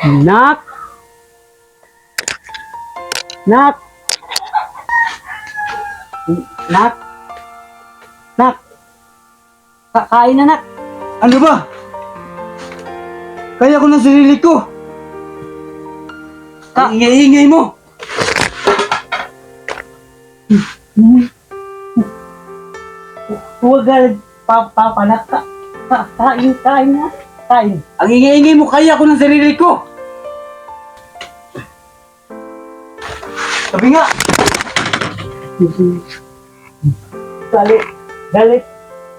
Nak! Nak! Nak! Nak! Kain na, nak! Ano ba? Kaya ko ng sarili ko. Ang ingay-ingay mo. Huwag papanak ka. Kain na. Kain. Ang ingay-ingay mo, kaya ko ng sarili ko. Sabi nga.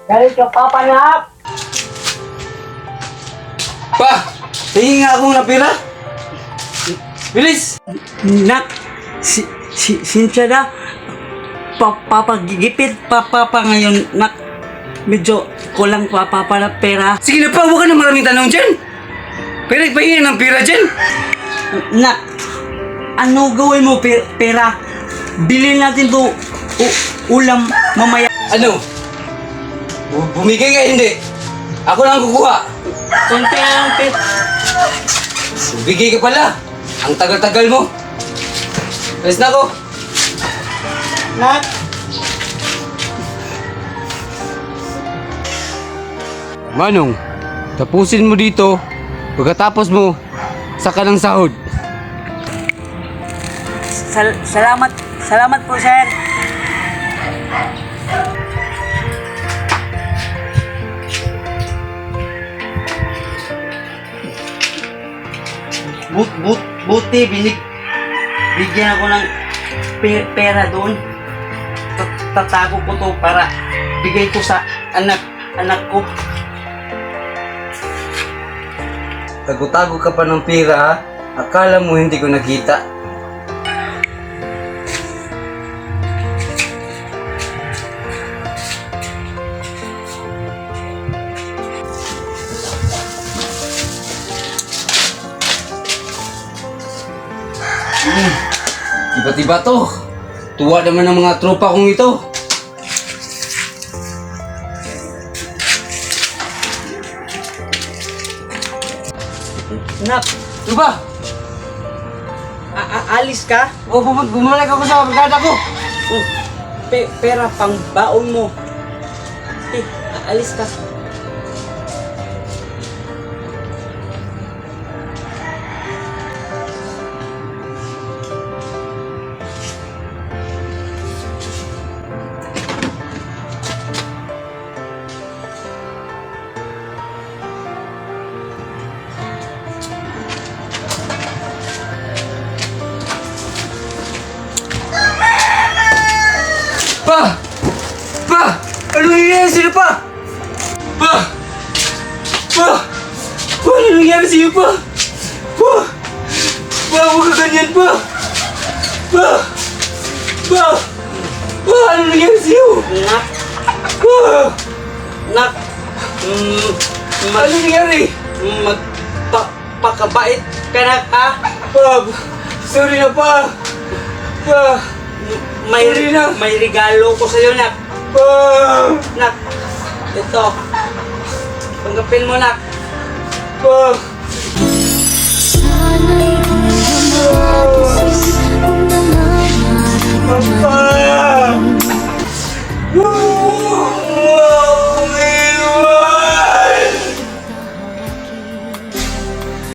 Galit ka, papanak! Pa! Tingin nga akong napira. Bilis! Nak! Sinsya na. Papagigipit pa ngayon, nak. Medyo kulang pa na pera. Sige na pa, huwag ka na maraming tanong dyan. Pero ipahingi ng pira dyan. Nak, ano gawin mo pera? Bilhin natin to ulam mamaya. Ano? Bumigay nga hindi. Ako lang kukuha. Konti lang pera. Bigay ka pala. Ang tagal-tagal mo. Alis na ako. Nak! Manong, tapusin mo dito. Pagkatapos mo, saka ng sahod. Salamat po, sir. Buti bigyan ako ng pera doon. Tatago ko to para bigay ko sa anak ko. Tago-tago ka pa ng pira, ha? Akala mo hindi ko nakita. Iba-iba to. Tuwa naman ng mga tropa kong ito. Nak, Ano ba? alis ka? O, bumalik ako sa barkada ko. Pera pang baon mo. Alis ka. Pa! Pa! Ano nangyayari sa'yo, pa? Pa! Pa! Pa! Ano nangyayari sa'yo, pa? Pa! Pa! Huwag ka ganyan, pa! Pa! Pa! Pa! Ano nangyayari sa'yo? Nak, Pa! nak. Ano nangyayari? Magpakabait ka na, ha? Pa! Sorry na, pa! Pa! Sorry na. May regalo ko sa'yo, nak. Pa! Nak, ito. Tanggapin mo, nak. Pa! Sana'y di na magising ang nangangarap na